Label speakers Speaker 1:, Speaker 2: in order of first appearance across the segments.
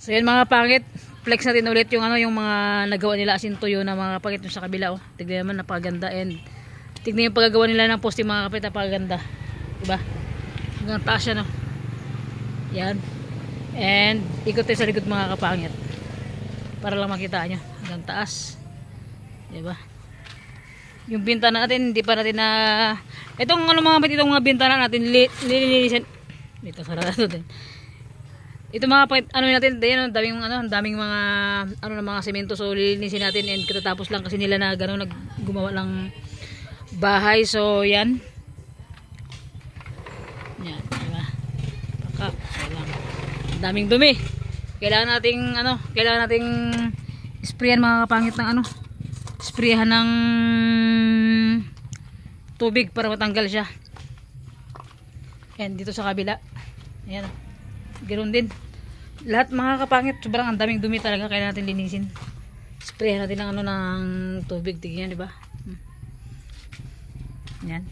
Speaker 1: So yan mga pangit, flex natin ulit yung ano, yung mga nagawa nila asin tuyo na mga pangit yung sa kabila oh. Tignan naman napakaganda, and tignan yung paggagawa nila ng poste mga kapit, napakaganda. Diba? Hanggang taas siya no. Yan. And ikot tayo sa likod mga kapangit. Para lang makita nyo. Hanggang taas. Diba? Yung bintana natin, hindi pa natin na itong ano mga kapit, itong mga bintana natin lilinisin. Dito sarado din. Ito mga ano natin, yan, daming mga ano na mga semento, so lilinisin natin, and katatapos lang kasi nila na gano'n naggumawa ng bahay. So yan. Yan, diba? Pakak, lang. Daming dumi. Kailangan nating sprayan mga kapangit ng ano, sprayan ng tubig para matanggal siya. And dito sa kabila. Ayan. Ganoon din. Lahat mga kapangit, sobrang ang daming dumi talaga, kaya natin linisin. Sprayan natin ng ano ng tubig, tignan, di ba? Yan.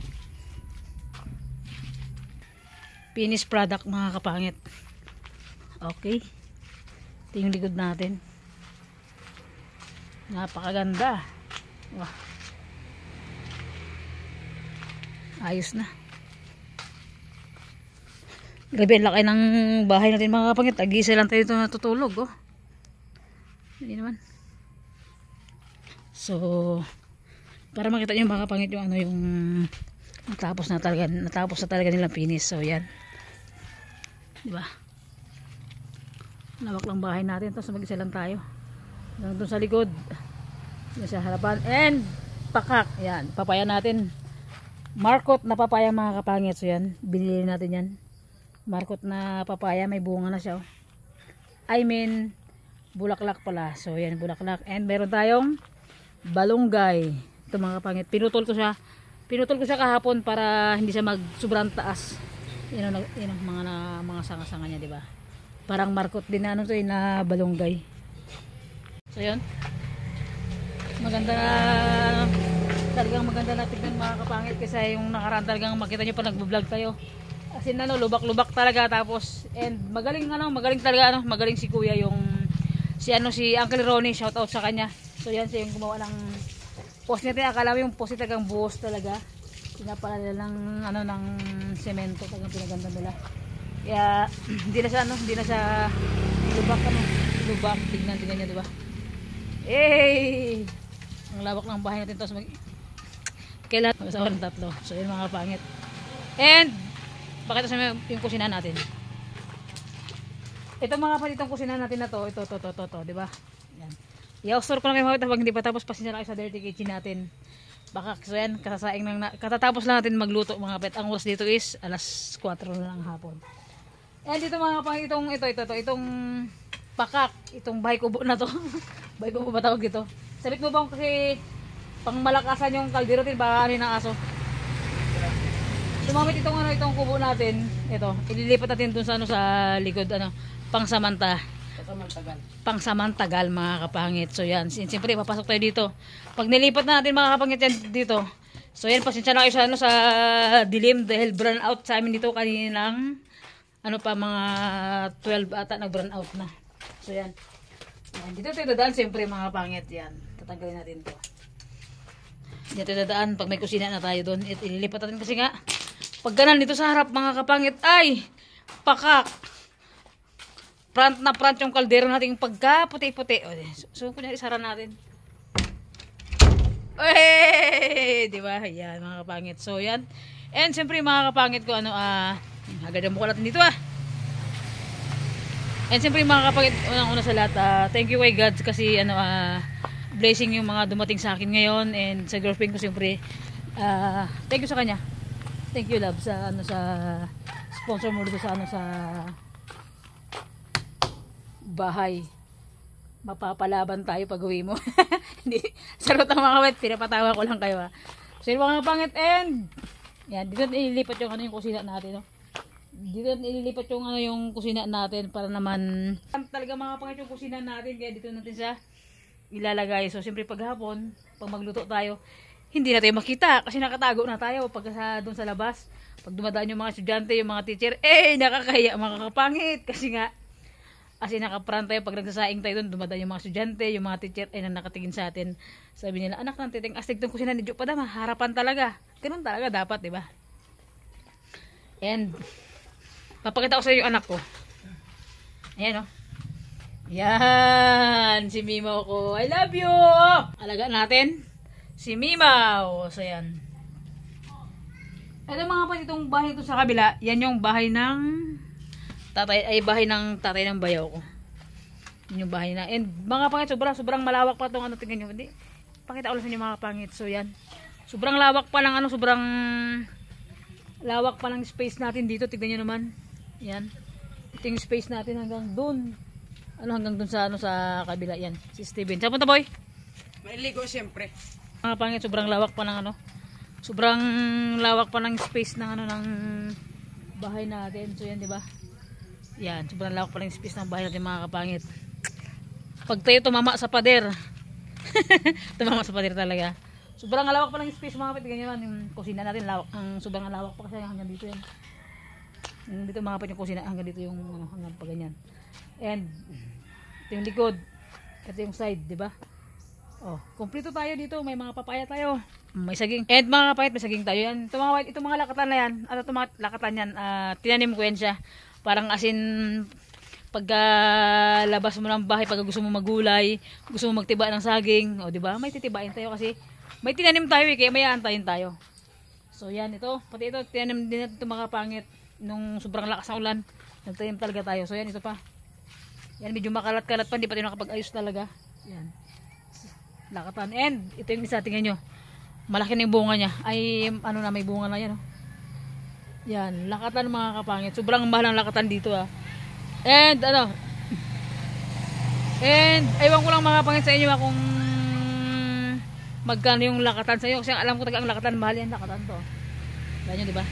Speaker 1: Finished product mga kapangit. Okay. Ito yung likod natin. Napakaganda. Wah. Ayos na. Grabe, laki ng bahay natin mga kapangit. Agisa lang tayo natutulog oh. Hindi naman. So, para makita nyo mga kapangit yung ano, yung natapos na talaga nilang finish. So yan, diba? Lawak lang bahay natin, tapos mag-isa lang tayo. Doon sa likod, sa harapan, and pakak. Yan, papaya natin. Markot na papaya mga kapangit. So yan, binili natin yan. Markot na papaya, may bunga na siya oh. I mean bulaklak pala. So yan, bulaklak. And meron tayong balunggay. Ito mga kapangit, pinutol ko siya kahapon para hindi siya mag sobrang taas. Yan mga sanga-sanga niya, di ba? Parang markot din na ano to, na balunggay. So yan, maganda na, talagang maganda na tignan mga kapangit, kasi yung nakaraan talagang makita nyo pa nagbo-vlog tayo. As in lubak-lubak talaga, tapos and magaling talaga magaling si Kuya, yung si Uncle Ronnie, shout out sa kanya. So yan, siya yung gumawa ng post natin. Akala mo yung post talagang buhos talaga. Pinapala nila ng semento, talagang pinaganda nila. Kaya hindi na siya lubak. Tignan niyo, di ba? Eh, ang lawak ng bahay natin, tapos kailan mag-asawa ng tatlo. So yun mga pangit. And pakita sa yung kusina natin. Ito mga panitong kusina natin na to, ito, di ba? Yan. I-outstore ko lang kayo mga pag hindi pa tapos, pasensya na kayo sa dirty kitchen natin. Baka so yan, katatapos lang natin magluto mga pet. Ang oras dito is alas 4 na lang hapon. And dito mga panitong itong pakak, itong bahay kubo na to. Bahay kubo ba tawag dito? Sabit mo bang kasi pang malakasan yung kaldero din, baka ano ng aso. Sumamit itong kubo natin. Ito, ililipat natin dun sa sa likod pangsamantagal mga kapangit. So yan, siyempre papasok tayo dito. Pag nilipat na natin mga kapangit yan dito. So yan, pasensya na kayo sa sa dilim dahil brown out sa amin dito kaninang mga 12 ata nag-brown out na. So yan. Dito tayo dadaan siyempre mga kapangit. Yan, tatanggalin natin to. Dito tayo dadaan pag may kusina na tayo doon. Ililipat natin kasi nga pag ganan dito sa harap mga kapangit, ay pakak, front yung kaldero natin pagka puti-puti. So kunyari isara natin, diba? Yan mga kapangit. So yan, and siyempre mga kapangit ko agad mo ko natin dito and siyempre mga kapangit, unang-una sa lahat, thank you kay God kasi blessing yung mga dumating sa akin ngayon, and sa girlfriend ko siyempre, thank you sa kanya. Thank you love sa sa sponsor mo dito sa sa bahay. Mapapalaban tayo pag uwi mo. Hindi, sarot ang mga kapit, pinapatawa ko lang kayo So yung mga pangit, and yan, dito ililipat yung yung kusina natin Dito ililipat yung yung kusina natin para naman talaga mga pangit yung kusina natin, kaya dito natin siya ilalagay. So siyempre paghapon, pag magluto tayo, hindi na tayo makita kasi nakatago na tayo pag doon sa labas. Pag dumadaan yung mga estudyante, yung mga teacher, nakakahiya mga kapangit kasi nga As in, nakaprant tayo, pag nagsasaing tayo doon, dumadaan yung mga estudyante, yung mga teacher, ay na nakatingin sa atin. Sabi nila, anak ng titing astig tong kusina ni Jo Padam, harapan talaga. Ganun talaga dapat, di ba? And, papakita ko sa iyo yung anak ko. Ayan, oh. Yan, si Mimaw ko. I love you! Alagaan natin, si Mimaw. So, yan. Ito mga kapatid, itong bahay ito sa kabila, yan yung bahay ng tatay, ay bahay ng tatay ng bayaw ko. Yun yung bahay na. And mga kapangit, sobrang malawak pa itong ano, tingnan nyo. Hindi, pakita ko lang sa inyo mga kapangit. So, yan. Sobrang lawak pa lang ano, sobrang lawak pa lang space natin dito. Tignan nyo naman. Yan. Ito yung space natin hanggang dun. Ano, hanggang dun sa, ano, sa kabila. Yan. Si Steven. Saan punta, boy?
Speaker 2: Mailigo siyempre.
Speaker 1: Mga kapangit, sobrang lawak pa ng ano. Sobrang lawak pa ng space ng ano, ng bahay natin. So, yan, di ba? Yan. Sobrang lawak pa ng space ng bahay natin mga kapangit. Pag tayo tumama sa pader. Tumama sa pader talaga. Sobrang lawak pa ng space mga kapatid. Ganyan yung kusina natin. Lawak, ang sobrang lawak pa kasi hanggang dito yan. Dito mga kapatid yung kusina. Hanggang dito yung ano, hanggang pa ganyan. And ito yung likod. Ito yung side, di ba? Oh, kumpleto tayo dito. May mga papaya tayo. May saging. And mga kapatid, may saging tayo yan. Itong mga lakatan na yan. Ano itong mga lakatan yan? Tinanim ko yan siya. Parang asin pagka labas mo ng bahay, pagka gusto mo magulay, gusto mo magtiba ng saging, o di ba? May titibain tayo kasi may tinanim tayo kaya may aantayin tayo. So yan ito, pati ito tinanim din natin itong mga pangit nung sobrang lakas ng ulan. Nagtanim talaga tayo. So yan ito pa. Yan medyo makalat-kalat pa, hindi pa tayo nakapag-ayos talaga. Yan. Lakatan. And ito yung isa, tingnan nyo. Malaki na yung bunga niya. Ay ano na, may bunga na yan. Oh. Yan, lakatan mga kapangit. Sobrang mahal ang lakatan dito ah. And ano, and aywan ko lang mga pangit sa inyo kung magkano yung lakatan sa inyo kasi alam ko taga ang lakatan, mahal yan lakatan to. Alam nyo diba?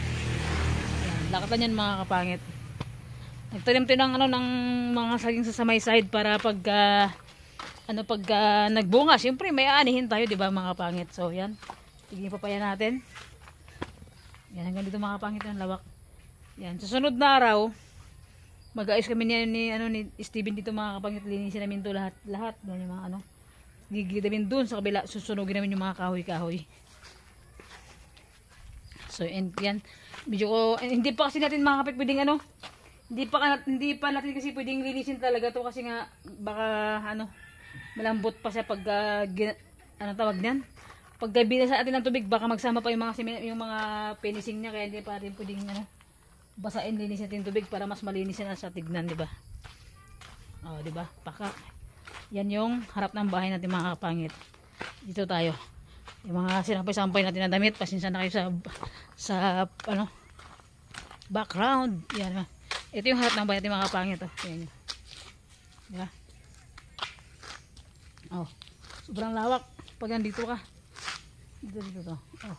Speaker 1: Yan, lakatan yan mga kapangit. Nagtanim tayo ng ano, ng mga saging sa may side para pag ano, pag nagbunga, syempre may aanihin tayo diba mga kapangit. So yan, tignan pa yan natin. Yan, hanggang dito mga kapangit yung lawak. Yan, susunod na araw mag-aayos kami ni Steven dito mga kapangit, linisin namin to lahat doon yung mga ano, gigidamin doon sa kabila, susunugin namin yung mga kahoy. So and yan, medyo ko hindi pa kasi natin mga kapit pwedeng ano, hindi pa natin kasi pwedeng linisin talaga to kasi nga baka ano, malambot pa siya pag ano tawag niyan, pag binasa natin ng tubig baka magsama pa yung mga finishing niya, kaya hindi pa natin pwedeng ano, basain, linis natin tubig para mas malinis na sa tignan, di ba? Oh, di ba? Pakak. Yan yung harap ng bahay natin mga kapangit. Dito tayo. Yung mga sinampay-sampay natin na damit, pasensya na kayo sa ano, background. Yan. Ito yung harap ng bahay natin mga kapangit, oh. Yan. Di ba? Oh. Sobrang lawak pag nandito ka. Dito to. Oh.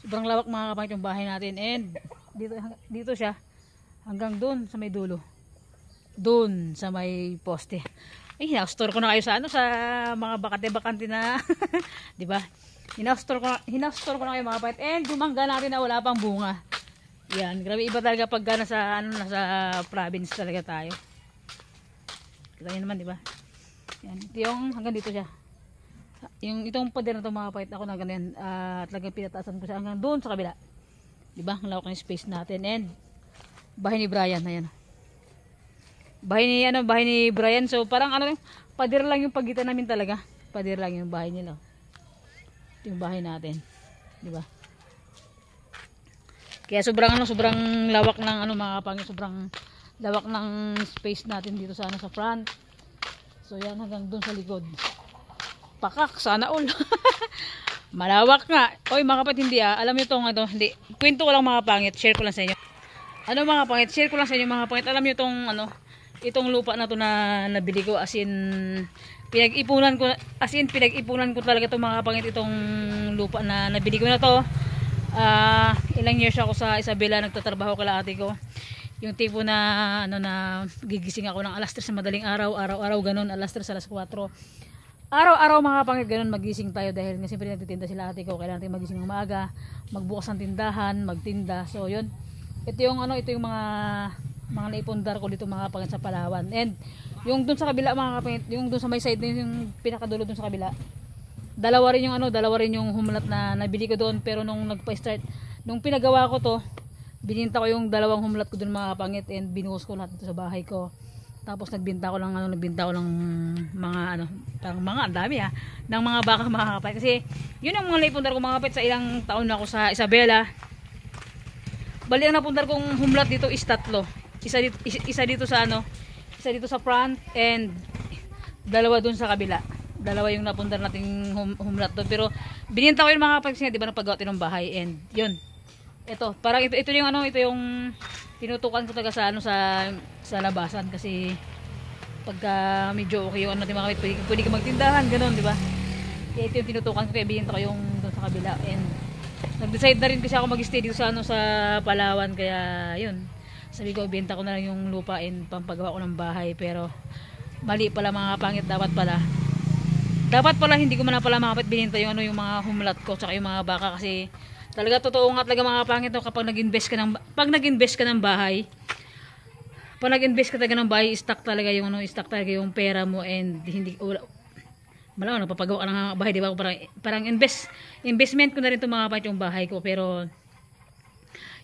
Speaker 1: Sobrang lawak mga kapangit yung bahay natin, and dito siya hanggang doon sa may dulo, doon sa may poste. Ay, hina-store ko na kayo sa ano, sa mga bakante na di ba? Hina-store ko na kayo mga kapangit, and gumangga natin na wala pang bunga. Yan, grabe iba talaga pag nasa ano, nasa province talaga tayo. Kita niyo naman, di ba? Yan, ito yung hanggang dito siya. Yung itong pader na ito mga kapangit, ako na ganyan, talagang pinataasan ko siya hanggang doon sa kabila. Diba? Ang lawak ng space natin. And bahay ni Brian, ayan. Bahay ni Brian. So parang ano, pader lang yung pagitan namin talaga. Pader lang yung bahay nila. Ito yung bahay natin. Diba? Kaya sobrang lawak ng ano mga kapangit, sobrang lawak ng space natin dito sa ano, sa front. So yan hanggang doon sa likod. Pakak, sana all. Malawak nga. Oy mga kapatid, hindi alam niyo tong ano, hindi. Kwento ko lang mga pangit, share ko lang sa inyo. Ano mga pangit, share ko lang sa inyo mga pangit. Alam niyo tong ano, itong lupa na to na nabili ko, as in pinag-ipunan ko talaga itong mga pangit, itong lupa na nabili ko na to. Ilang years ako sa Isabela, nagtatrabaho kala ate ko. Yung tipo na ano, na gigising ako ng alas 3 sa madaling araw ganun, alas 3 alas 4. Araw-araw mga pangit, ganun magising tayo dahil nga siyempre nagtitinda sila ate ko, kailangan natin magising ng maaga, magbukas ng tindahan, magtinda. So yun, ito yung ano, ito yung mga naipundar ko dito mga pangit sa Palawan. And Yung dun sa kabila mga kapangit, yung dun sa may side yung pinakadulo dun sa kabila. Dalawa rin yung humlat na nabili ko doon, pero nung nagpa-start, nung pinagawa ko to, bininta ko yung dalawang humlat ko doon mga kapangit, and binuhos ko lahat dito sa bahay ko. Tapos nagbenta ko lang mga parang mga ang dami ng mga baka mga kapangit. Kasi yun ang mga naipundar ko mga kapangit sa ilang taon na ako sa Isabela. Bali ang napundar kong humlat dito is 3. Isa dito sa front, and dalawa doon sa kabila. Dalawa yung napundar nating humlat doon. Pero bininta ko yung mga kapag di ba napagawa tayo ng bahay, and yun. Ito, parang ito yung tinutukan ko talaga sa labasan, kasi pagka medyo okay yung natin mga kapit, pwede ka magtindahan, ganoon, di ba? Kaya ito yung tinutukan ko, kaya bininta ko yung doon sa kabila, and nag-decide na rin kasi ako mag-stay dito sa Palawan, kaya yun. Sabi ko, benta ko na lang yung lupa and pampagawa ko ng bahay, pero mali pala mga kapangit, dapat pala hindi ko man pala mga kapit bininta yung yung mga humlat ko tsaka yung mga baka, kasi talaga totoo nga talaga mga kapangit kapag nag-invest ka ng bahay, pag nag-invest ka talaga ng bahay, stock talaga yung pera mo, and hindi malamang napapagawa ka ng bahay, di ba? Parang investment ko na rin itong mga kapangit yung bahay ko. Pero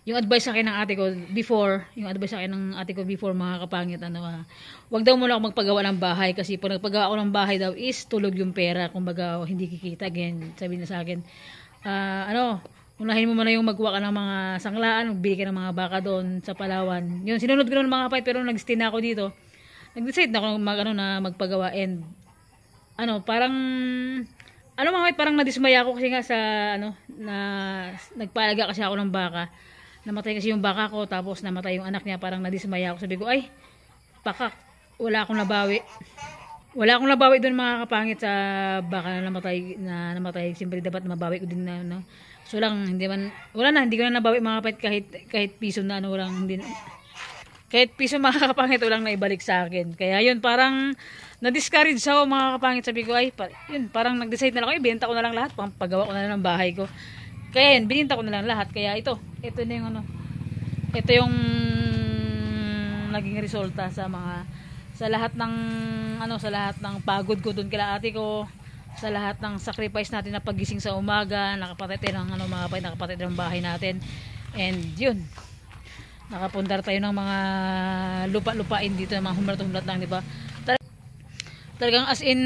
Speaker 1: yung advice sa akin ng ate ko before mga kapangit, wag daw muna ako magpagawa ng bahay, kasi pag nagpagawa ako ng bahay daw is tulog yung pera, kumbaga hindi kikita. Again, sabi na sa akin, unahin mo muna yung magkuha ka ng mga sanglaan, magbili ka ng mga baka doon sa Palawan. Yun, sinunod ko ng mga kapangit, pero nag-stay na ako dito. Nag-decide na ako magpagawa, and parang mga kapangit, parang nadismaya ako kasi nga sa nagpaalaga kasi ako ng baka. Namatay kasi yung baka ko, tapos namatay yung anak niya, parang nadismaya ako. Sabi ko, ay, pakak, wala akong nabawi doon mga kapangit sa baka na namatay. Siyempre dapat mabawi ko din So lang, hindi ko na nabawi mga kapangit, kahit piso na kahit piso mga kapangit, walang naibalik sa akin. Kaya yun, parang na-discourage ako mga kapangit. Sabi ko, ay, yun, parang nag-decide na lang ako, benta ko na lang lahat, pagawa ko na lang ng bahay ko. Kaya yun, bininta ko na lang lahat. Kaya ito na yung ito yung naging resulta sa lahat ng pagod ko doon kila ate ko, sa lahat ng sacrifice natin na pagising sa umaga, nakapatid ng bahay natin. And yun, nakapundar tayo ng mga lupa-lupain dito, ng mga humlat-humlat lang, di ba? Talagang as in,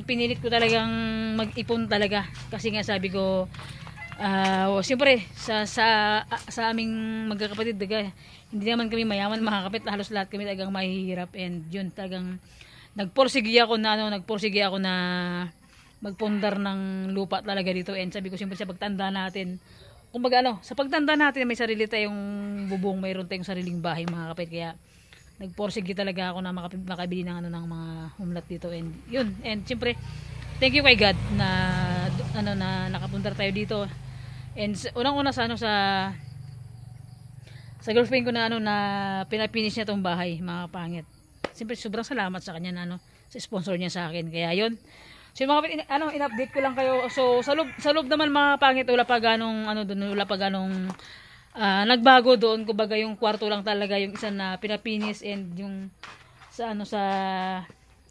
Speaker 1: pinilit ko talagang mag-ipon talaga, kasi nga sabi ko, siyempre sa aming magkakapatid, hindi naman kami mayaman mga kapit, halos lahat kami talagang mahihirap. And yun, talagang nagporsige ako na magpundar ng lupa talaga dito. And sabi ko, siyempre sa pagtanda natin, kumbaga sa pagtanda natin, may sarili tayong bubong, mayroon tayong sariling bahay mga kapit. Kaya nagporsige talaga ako na makabili ng ng mga humlat dito. And yun, and siyempre thank you kay God na nakapundar tayo dito. And unang-una sa girlfriend ko na pinapinish niya tong bahay mga kapangit. Siyempre sobrang salamat sa kanya na sa sponsor niya sa akin. Kaya yun. So mga in-update ko lang kayo. So sa loob naman mga kapangit, wala pa ganong nagbago doon. Kumbaga yung kwarto lang talaga yung isa na pinapinis, and yung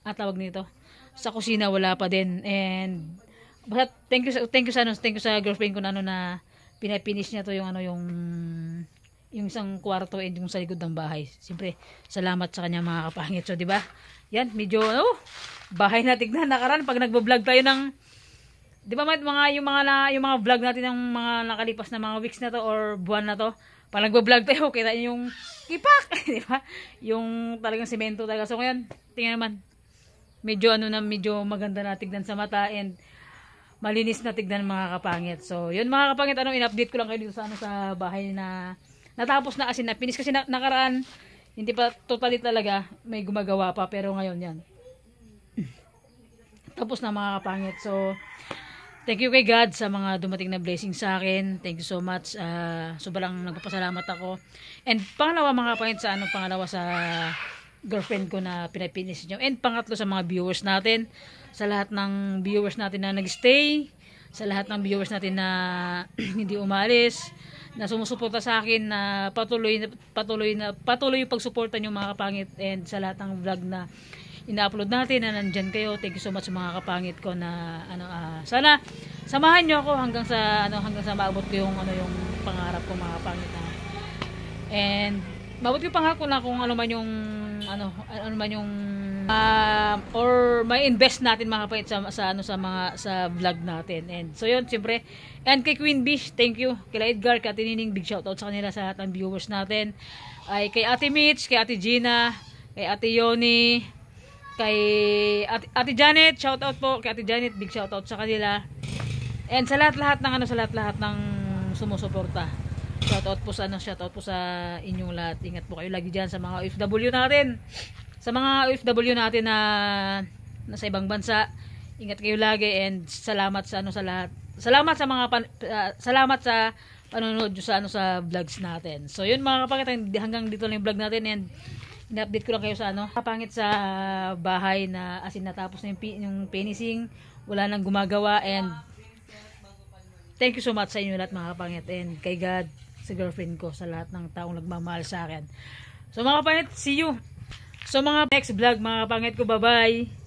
Speaker 1: tawag nito, sa kusina wala pa din. And but thank you sa girlfriend ko na pinapinis niya to yung isang kwarto and yung sa likod ng bahay. Siyempre salamat sa kanya mga kapangit. So di ba? Yan, medyo bahay na tignan nakaraan pag nagbo-vlog tayo ng, di ba, yung mga vlog natin ng mga nakalipas na mga weeks na to or buwan na to, pag nagbo-vlog tayo, kita yung kipak, di ba? Yung talagang semento talaga. So ngayon, tingnan naman, medyo maganda na tignan sa mata, and malinis na tignan mga kapangit. So yun mga kapangit, in-update ko lang kayo dito sa bahay na natapos na, asin na finish, kasi nakaraan hindi pa totally talaga, may gumagawa pa, pero ngayon yan tapos na mga kapangit. So thank you kay God sa mga dumating na blessing sa akin. Thank you so much. Sobrang nagpapasalamat ako. And pangalawa mga kapangit sa girlfriend ko na pinapinis niyo. And pangatlo sa mga viewers natin, sa lahat ng viewers natin na nagstay, sa lahat ng viewers natin na hindi umalis, na sumusuporta sa akin, na patuloy yung pagsuporta niyo mga kapangit, and sa lahat ng vlog na ina-upload natin na nandyan kayo. Thank you so much sa mga kapangit ko na sana samahan nyo ako hanggang sa maabot ko yung yung pangarap ko mga kapangit na. And maabot ko pangarap ko na kung ano man yung or may invest natin mga kapangit sa vlog natin. And so yun, siyempre, and kay Queen Bish, thank you. Kay Edgar, kay Ate Nining, big shoutout sa kanila sa lahat ng viewers natin. Ay kay Ate Mitch, kay Ate Gina, kay Ate Yoni, kay Ate Janet, shoutout po kay Ate Janet, big shoutout sa kanila. And sa lahat-lahat ng sumusuporta. Shoutout po sa inyong lahat. Ingat po kayo lagi diyan sa mga OFW natin. Sa mga OFW natin na nasa ibang bansa. Ingat kayo lagi and salamat sa lahat. Salamat sa mga salamat sa panonood sa vlogs natin. So yun mga kapangit, hanggang dito lang yung vlog natin and in-update ko lang kayo sa kapangit sa bahay na natapos na yung finishing, wala nang gumagawa and thank you so much sa inyo lahat mga kapangit and kay God, sa girlfriend ko, sa lahat ng taong nagmamahal sa akin. So mga kapangit, see you. So mga next vlog mga kapangit ko, bye bye.